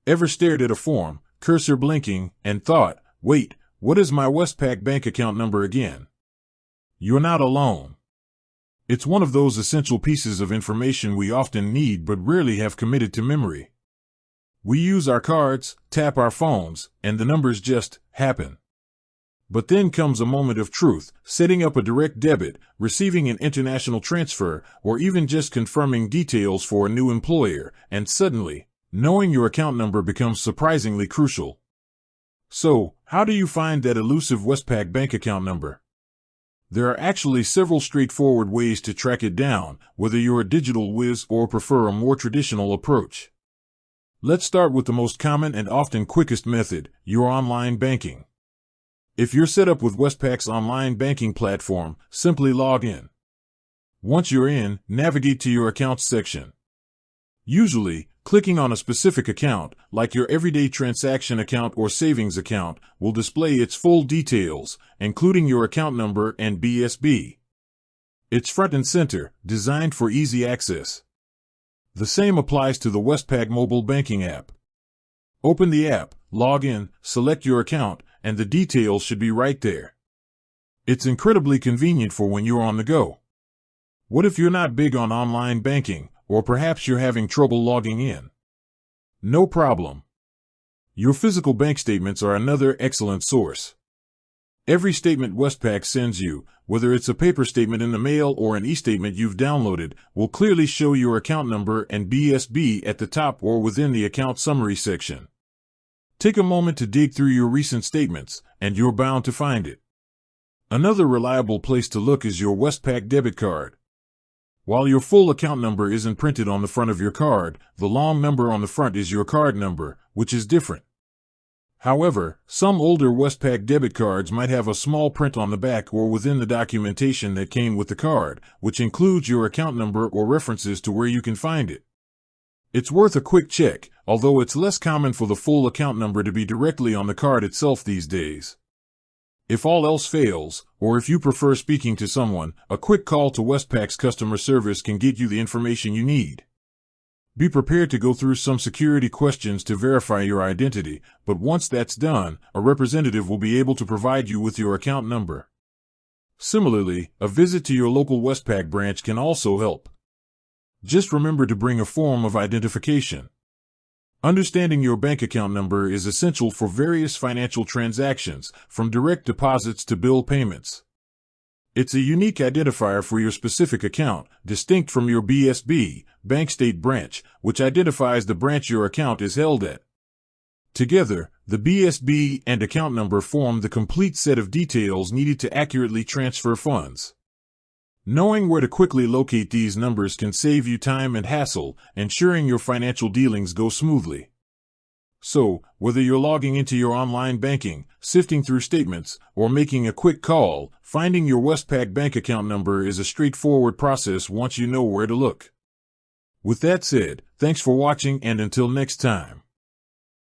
Ever stared at a form, cursor blinking, and thought, wait, what is my Westpac bank account number again? You're not alone. It's one of those essential pieces of information we often need but rarely have committed to memory. We use our cards, tap our phones, and the numbers just happen. But then comes a moment of truth, setting up a direct debit, receiving an international transfer, or even just confirming details for a new employer, and suddenly, knowing your account number becomes surprisingly crucial. So, how do you find that elusive Westpac bank account number? There are actually several straightforward ways to track it down, whether you're a digital whiz or prefer a more traditional approach. Let's start with the most common and often quickest method, your online banking. If you're set up with Westpac's online banking platform, simply log in. Once you're in, navigate to your accounts section. Usually, clicking on a specific account, like your everyday transaction account or savings account, will display its full details, including your account number and BSB. It's front and center, designed for easy access. The same applies to the Westpac mobile banking app. Open the app, log in, select your account, and the details should be right there. It's incredibly convenient for when you're on the go. What if you're not big on online banking, or perhaps you're having trouble logging in? No problem. Your physical bank statements are another excellent source. Every statement Westpac sends you, whether it's a paper statement in the mail or an e-statement you've downloaded, will clearly show your account number and BSB at the top or within the account summary section. Take a moment to dig through your recent statements, and you're bound to find it. Another reliable place to look is your Westpac debit card. While your full account number isn't printed on the front of your card, the long number on the front is your card number, which is different. However, some older Westpac debit cards might have a small print on the back or within the documentation that came with the card, which includes your account number or references to where you can find it. It's worth a quick check, although it's less common for the full account number to be directly on the card itself these days. If all else fails, or if you prefer speaking to someone, a quick call to Westpac's customer service can get you the information you need. Be prepared to go through some security questions to verify your identity, but once that's done, a representative will be able to provide you with your account number. Similarly, a visit to your local Westpac branch can also help. Just remember to bring a form of identification. Understanding your bank account number is essential for various financial transactions, from direct deposits to bill payments. It's a unique identifier for your specific account, distinct from your BSB, bank state branch, which identifies the branch your account is held at. Together, the BSB and account number form the complete set of details needed to accurately transfer funds. Knowing where to quickly locate these numbers can save you time and hassle, ensuring your financial dealings go smoothly. So, whether you're logging into your online banking, sifting through statements, or making a quick call, finding your Westpac bank account number is a straightforward process once you know where to look. With that said, thanks for watching, and until next time.